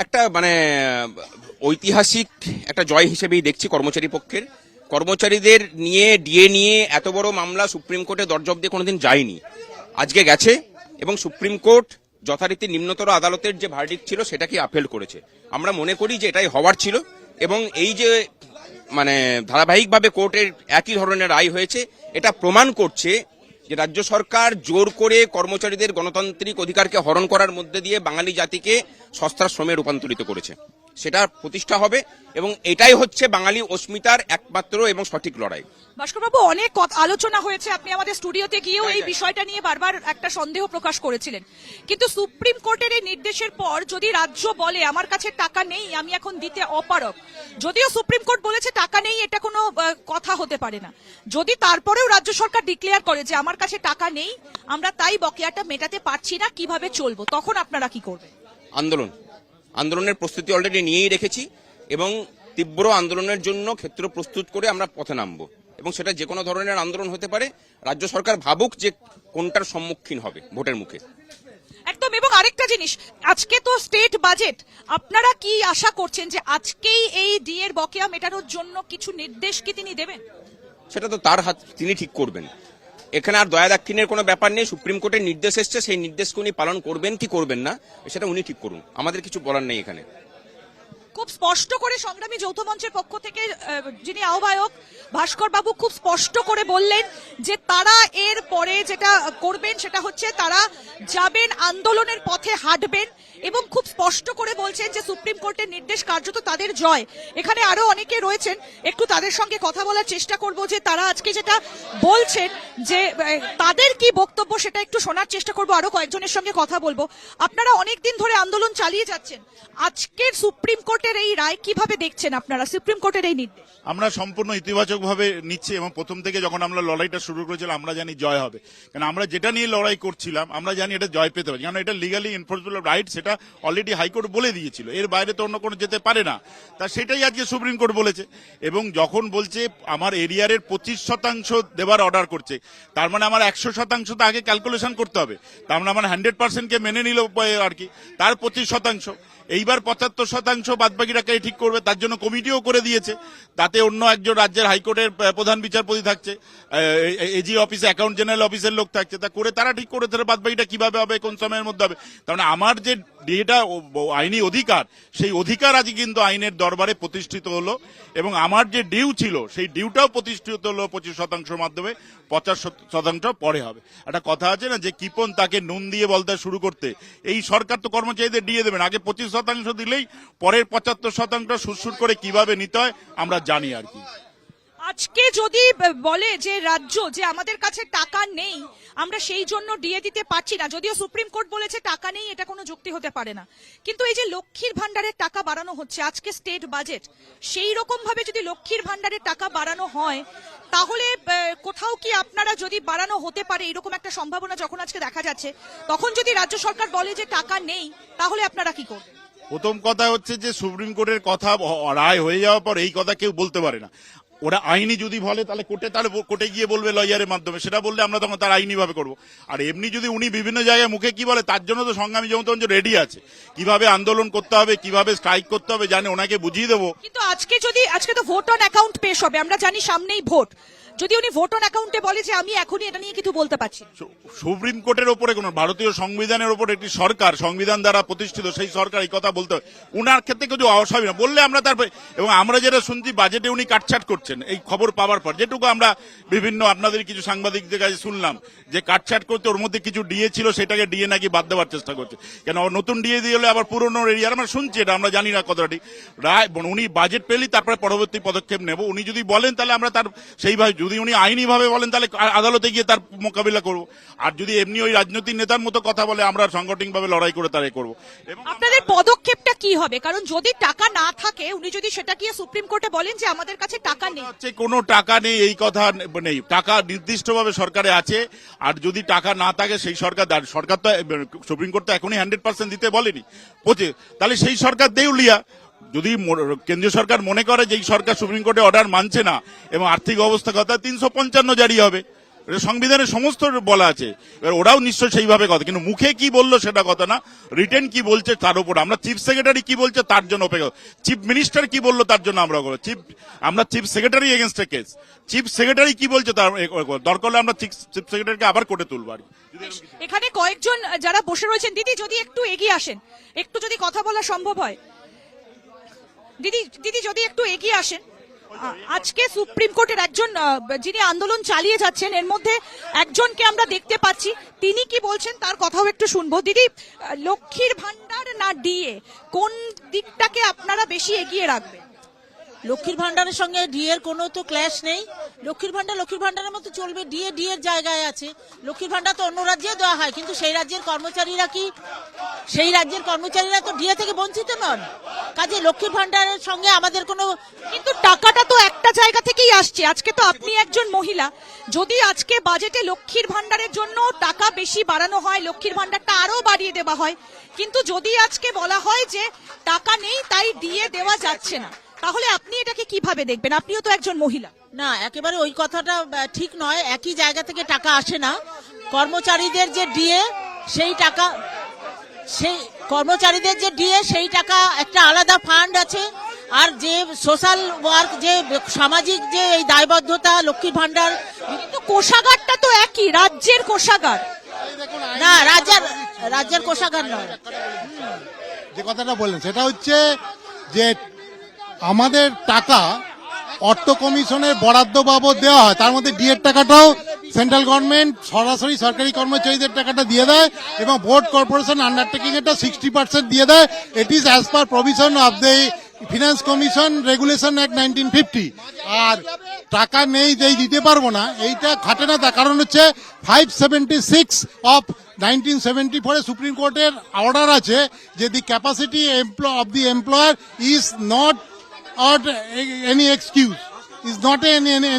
একটা মানে ঐতিহাসিক একটা জয় হিসেবেই দেখছি কর্মচারী পক্ষের। কর্মচারীদের নিয়ে ডিএ নিয়ে এত বড় মামলা সুপ্রিম কোর্টে দরজা দিয়ে কোনোদিন যায়নি, আজকে গেছে এবং সুপ্রিম কোর্ট যথারীতি নিম্নতর আদালতের যে ভার্ডিক্ট ছিল সেটাকে আপিল করেছে। আমরা মনে করি যে এটাই হওয়ার ছিল এবং এই যে মানে ধারাবাহিকভাবে কোর্টের একই ধরনের রায় হয়েছে, এটা প্রমাণ করছে যে রাজ্য সরকার জোর করে কর্মচারীদের গণতান্ত্রিক অধিকারকে হরণ করার মধ্যে দিয়ে বাঙালি জাতিকে সস্তার শ্রমে রূপান্তরিত করেছে। সেটা প্রতিষ্ঠা হবে এবং এটাই হচ্ছে বাঙালি অস্মিতার একমাত্র এবং সঠিক লড়াই। ভাস্করবাবু, অনেক আলোচনা হয়েছে, আপনি আমাদের স্টুডিওতে গিয়েও এই বিষয়টা নিয়ে বারবার একটা সন্দেহ প্রকাশ করেছিলেন, কিন্তু সুপ্রিম কোর্টের এই নির্দেশের পর যদি রাজ্য বলে আমার কাছে টাকা নেই, আমি এখন দিতে অপারগ, যদিও সুপ্রিম কোর্ট বলেছে টাকা নেই এটা কোনো কথা হতে পারে না, যদি তারপরেও রাজ্য সরকার ডিক্লেয়ার করে যে আমার কাছে টাকা নেই, আমরা তাই বকেয়াটা মেটাতে পারছি না, কিভাবে চলবো, তখন আপনারা কি করবেন? আন্দোলনের প্রস্তুতি অলরেডি নিয়েই রেখেছি এবং তীব্র আন্দোলনের জন্য ক্ষেত্র প্রস্তুত করে আমরা পথে নামবো এবং সেটা যে কোনো ধরনের আন্দোলন হতে পারে। রাজ্য সরকার ভাবুক যে কোনটার সম্মুখীন হবে ভোটের মুখে। একদম। এবং আরেকটা জিনিস, আজকে তো স্টেট বাজেট, আপনারা কি আশা করছেন যে আজকেই এই ডিএর বকেয়া মেটানোর জন্য কিছু নির্দেশ কি তিনি দেবেন? সেটা তো তার হাত, তিনি ঠিক করবেন। এখানে আর দয়া দাক্ষিণ্যের কোনো ব্যাপার নেই। সুপ্রিম কোর্টের নির্দেশ এসছে, সেই নির্দেশকে উনি পালন করবেন কি করবেন না সেটা উনি ঠিক করুন, আমাদের কিছু বলার নেই এখানে। খুব স্পষ্ট করে সংগ্রামী যৌথ মঞ্চের পক্ষ থেকে যিনি আহ্বায়ক ভাস্কর বাবু খুব স্পষ্ট করে বললেন যে তারা এর পরে যেটা করবেন সেটা হচ্ছে তারা যাবেন, আন্দোলনের পথে হাঁটবেন এবং খুব স্পষ্ট করে বলছেন যে সুপ্রিম কোর্টের নির্দেশ কার্যত তাদের জয়। এখানে আরো অনেকে রয়েছেন, একটু তাদের সঙ্গে কথা বলার চেষ্টা করব যে তারা আজকে যেটা বলছেন যে তাদের কি বক্তব্য সেটা একটু শোনার চেষ্টা করব। আরো কয়েকজনের সঙ্গে কথা বলবো। আপনারা অনেকদিন ধরে আন্দোলন চালিয়ে যাচ্ছেন, আজকের সুপ্রিম কোর্টের এই রায় কিভাবে দেখছেন আপনারা, সুপ্রিম কোর্টের এই নির্দেশ? আমরা সম্পূর্ণ ইতিবাচক ভাবে নিচ্ছি এবং প্রথম থেকে যখন আমরা লড়াইটা শুরু করেছিলাম আমরা জানি জয় হবে, কারণ আমরা যেটা নিয়ে লড়াই করছিলাম আমরা জানি এটা জয় পেতে হবে, কারণ এটা লিগালি এনফোর্সেবল রাইট, সেটা অলরেডি হাইকোর্ট বলে দিয়েছিল, এর বাইরে তো অন্য কোনো যেতে পারে না। তা সেটাই আজকে সুপ্রিম কোর্ট বলেছে এবং যখন বলছে আমার এরিয়ারের 25% দেবার অর্ডার করছে, তার মানে আমার 100% তো আগে ক্যালকুলেশন করতে হবে, তার মানে আমার 100% কে মেনে নিল আর কি, তার 25%, এইবার 75% বাদবাকিটাকে ঠিক করবে, তার জন্য কমিটিও করে দিয়েছে, তাতে অন্য একজন রাজ্যের হাইকোর্টের প্রধান বিচারপতি থাকছে, এজি অফিসে অ্যাকাউন্ট জেনারেল অফিসের লোক থাকছে, তা করে তারা ঠিক করে তাহলে বাদবাকিটা কিভাবে হবে, কোন সময়ের মধ্যে হবে। তার মানে আমার যে যেটা আইনি অধিকার, সেই অধিকার আজ কিন্তু আইনের দরবারে প্রতিষ্ঠিত হলো এবং আমার যে ডিউ ছিল সেই ডিউটাও প্রতিষ্ঠিত হলো 25% মাধ্যমে, 50% পরে হবে। একটা কথা আছে না যে কিপন তাকে নুন দিয়ে বলতে শুরু করতে, এই সরকার তো কর্মচারীদের দিয়ে দেবেন, আগে 25% দিলেই পরের 75% সুরসুর করে কিভাবে নিতে হয় আমরা জানি আর কি। আজকে যদি বলে যে রাজ্য যে আমাদের কাছে টাকা নেই, আমরা সেই জন্য ডিএ দিতে পারছি না, যদিও সুপ্রিম কোর্ট বলেছে টাকা নেই, এটা কোনো যুক্তি হতে পারে না, কিন্তু এই যে লক্ষ্মীর ভান্ডারের টাকা বাড়ানো হচ্ছে, আজকে স্টেট বাজেট, সেই রকম ভাবে যদি লক্ষ্মীর ভান্ডারের টাকা বাড়ানো হয় তাহলে কোথাও কি আপনারা যদি বাড়ানো হতে পারে এরকম একটা সম্ভাবনা যখন আজকে দেখা যাচ্ছে, তখন যদি রাজ্য সরকার বলে যে টাকা নেই তাহলে আপনারা কি করবেন? প্রথম কথা হচ্ছে যে সুপ্রিম কোর্টের কথা রায় হয়ে যাওয়ার পর এই কথা কেউ বলতে পারে না। ওরা আইনি যদি বলে তাহলে কোর্টে গিয়ে বলবে লয়ারের মাধ্যমে, সেটা বললে আমরা তখন তার আইনি ভাবে করবো। আর এমনি যদি উনি বিভিন্ন জায়গায় মুখে কি বলে, তার জন্য তো সংগ্রামী যৌথ মঞ্চ রেডি আছে, কিভাবে আন্দোলন করতে হবে, কিভাবে স্ট্রাইক করতে হবে জানে, ওনাকে বুঝিয়ে দেবো। কিন্তু আজকে তো ভোট অন অ্যাকাউন্ট পেশ হবে, আমরা জানি সামনেই ভোট, যদি উনি ভোট অন অ্যাকাউন্টে বলে যে আমি এখনই এটা নিয়ে কিছু বলতে পারছি, সুপ্রিম কোর্টের ওপরে কোন ভারতীয় সংবিধানের ওপর একটি সরকার, সংবিধান দ্বারা প্রতিষ্ঠিত সেই সরকার এই কথা বলতে হয়, উনার ক্ষেত্রে কিছু অস্বাভাবিক না বললে আমরা তারপরে। এবং আমরা যেটা শুনছি বাজেটে উনি কাটছাট করছেন, এই খবর পাওয়ার পর যেটুকু আমরা বিভিন্ন আপনাদের কিছু সাংবাদিকদের কাছে শুনলাম যে কাটছাট করতে ওর মধ্যে কিছু ডিএ ছিল সেটাকে ডিএ নাকি বাদ দেওয়ার চেষ্টা করছে, কেন নতুন ডিএ দিয়ে হলে আবার পুরনো এরিয়ার, আমরা শুনছি এটা, আমরা জানি না কতটা ঠিক রায়। উনি বাজেট পেলেই তারপরে পরবর্তী পদক্ষেপ নেব, উনি যদি বলেন তাহলে আমরা তার সেইভাবে, যদি উনি আইনি ভাবে বলেন তাহলে আদালতে গিয়ে তার মোকাবিলা করব, আর যদি এমনি ওই রাজনৈতিক নেতার মতো কথা বলে আমরা সাংগঠনিক ভাবে লড়াই করে তারাই করব। আপনাদের পদক্ষেপটা কি হবে? কারণ যদি টাকা না থাকে, উনি যদি সেটা গিয়ে সুপ্রিম কোর্টে বলেন যে আমাদের কাছে টাকা নেই, কোনো টাকা নেই এই কথা নেই, টাকা নির্দিষ্টভাবে সরকারে আছে, আর যদি টাকা না থাকে সেই সরকার তো সুপ্রিম কোর্ট তো এখনই 100% দিতে বলেনি, তাহলে সেই সরকার দেউলিয়া। যদি কেন্দ্রীয় সরকার মনে করে যে এই সরকার সুপ্রিম কোর্টে অর্ডার মানছে না এবং আর্থিক অবস্থা কথা 355 জারি হবে, এটা সংবিধানের সমস্ত বলা আছে। এবার ওরাও নিশ্চয় সেইভাবে কথা, কিন্তু মুখে কি বললো সেটা কথা না, রিটেন কি বলছে তার উপর আমরা চিফ সেক্রেটারি কি বলছে তার জন্য অপেক্ষা, চিফ মিনিস্টার কি বললো তার জন্য আমরা আমরা চিফ সেক্রেটারি এগেনস্টে কেস, চিফ সেক্রেটারি কি বলছে তার দরকার হলে আমরা চিফ সেক্রেটারিকে আবার কোর্টে তুলবো আর কি। এখানে কয়েকজন যারা বসে রয়েছেন, দিদি যদি একটু এগিয়ে আসেন, একটু যদি কথা বলা সম্ভব হয়। দিদি যদি একটু এগিয়ে আসেন। আজকে সুপ্রিম কোর্টের একজন যিনি আন্দোলন চালিয়ে যাচ্ছেন, এর মধ্যে একজনকে আমরা দেখতে পাচ্ছি, তিনি কি বলছেন তার কথাও একটু শুনবো। দিদি, লক্ষ্মীর ভান্ডার না ডিএ, কোন দিকটাকে আপনারা বেশি এগিয়ে রাখবেন? লক্ষ্মীর ভান্ডারের সঙ্গে ডি এর কোনো তো ক্ল্যাশ নেই। লক্ষ্মীর ভান্ডারের মতো চলবে, ডি এর জায়গায় আছে। লক্ষ্মীর ভান্ডার তো অন্য রাজ্যে দেওয়া হয়, কিন্তু সেই রাজ্যের কর্মচারীরা তো ডিএ থেকে বঞ্চিত নন। কাজে লক্ষ্মীর ভান্ডারের সঙ্গে আমাদের কোনো, কিন্তু টাকাটা তো একটা জায়গা থেকেই আসছে। আজকে তো আপনি একজন মহিলা, যদি আজকে বাজেটে লক্ষ্মীর ভান্ডারের জন্য টাকা বেশি বাড়ানো হয়, লক্ষ্মীর ভান্ডারটা আরো বাড়িয়ে দেওয়া হয়, কিন্তু যদি আজকে বলা হয় যে টাকা নেই তাই ডিএ দেওয়া যাচ্ছে না, তাহলে আপনি এটাকে কিভাবে দেখবেন? আপনিও তো একজন মহিলা। না, একেবারে ওই কথাটা ঠিক নয়। একই জায়গা থেকে টাকা আসে না। কর্মচারীদের যে ডিএ সেই টাকা, সেই টাকা একটা আলাদা ফান্ড আছে। আর যে সোশ্যাল ওয়ার্ক, যে সামাজিক যে এই দায়বদ্ধতা, লক্ষ্মীর ভান্ডার, কিন্তু কোষাগারটা তো একই, রাজ্যের কোষাগার। না, রাজ্যের কোষাগার নয়। যে কথাটা বললেন সেটা হচ্ছে যে আমাদের টাকা অর্থ কমিশনের বরাদ্দ বাবদ দেওয়া হয়, তার মধ্যে ডিএর টাকাটাও সেন্ট্রাল গভর্নমেন্ট সরাসরি সরকারি কর্মচারীদের টাকাটা দিয়ে দেয়, এবং বোর্ড কর্পোরেশন আন্ডারটেকিং এটা 60% দিয়ে দেয়। It is as per provision of the finance commission regulation act 1950। আর টাকা নেই যেই দিতে পারবো না, এইটা খাটে না। তার কারণ হচ্ছে 576 অফ 1974 সুপ্রিম কোর্টের অর্ডার আছে যে দি capacity of the employer is not any excuse, is not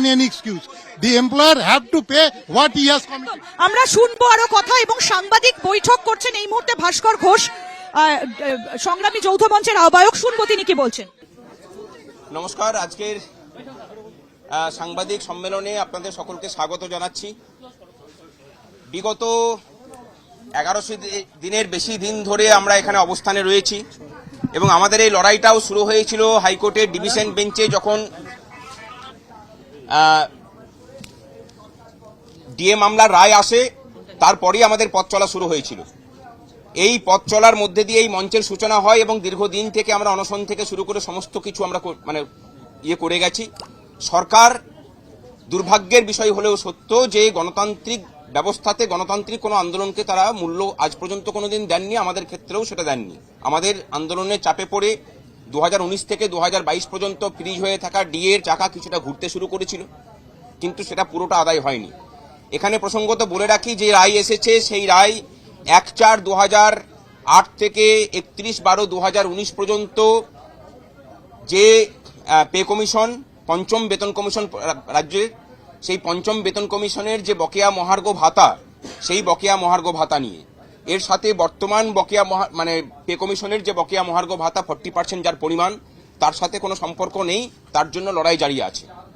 any excuse. The employer have to pay what he has committed. আমরা শুনবো আরো কথা, এবং সাংবাদিক বৈঠক করছেন এই মুহূর্তে ভাস্কর ঘোষ, সংগ্রামী যৌথ মঞ্চের আহ্বায়ক। শুনবো তিনি কি বলছেন। নমস্কার, আজকের সাংবাদিক সম্মেলনে আপনাদের সকলকে স্বাগত জানাচ্ছি। বিগত 1100 দিনের বেশি দিন ধরে আমরা এখানে অবস্থানে রয়েছি, এবং আমাদের এই লড়াইটাও শুরু হয়েছিল হাইকোর্টের ডিভিশন বেঞ্চে, যখন ডিএ মামলার রায় আসে, তারপরেই আমাদের পথ চলা শুরু হয়েছিল। এই পথ চলার মধ্যে দিয়ে এই মঞ্চের সূচনা হয়, এবং দীর্ঘদিন থেকে আমরা অনশন থেকে শুরু করে সমস্ত কিছু আমরা করে গেছি। সরকার, দুর্ভাগ্যের বিষয় হলেও সত্য, যে গণতান্ত্রিক ব্যবস্থাতে গণতান্ত্রিক কোনো আন্দোলনকে তারা মূল্য আজ পর্যন্ত কোনোদিন দেননি, আমাদের ক্ষেত্রেও সেটা দেননি। আমাদের আন্দোলনের চাপে পড়ে 2019 থেকে 2022 পর্যন্ত ফ্রিজ হয়ে থাকা ডিএর চাকা কিছুটা ঘুরতে শুরু করেছিল, কিন্তু সেটা পুরোটা আদায় হয়নি। এখানে প্রসঙ্গত বলে রাখি, যে রায় এসেছে সেই রায় 1/4/2008 থেকে 31/12/2019 পর্যন্ত যে পে কমিশন, পঞ্চম বেতন কমিশন রাজ্যের, সেই পঞ্চম বেতন কমিশনের যে বকেয়া মহার্ঘ ভাতা, সেই বকেয়া মহার্ঘ ভাতা নিয়ে, এর সাথে বর্তমান বকেয়া পে কমিশনের যে বকেয়া মহার্ঘ ভাতা 40% যার পরিমাণ, তার সাথে কোনো সম্পর্ক নেই, তার জন্য লড়াই জারি আছে।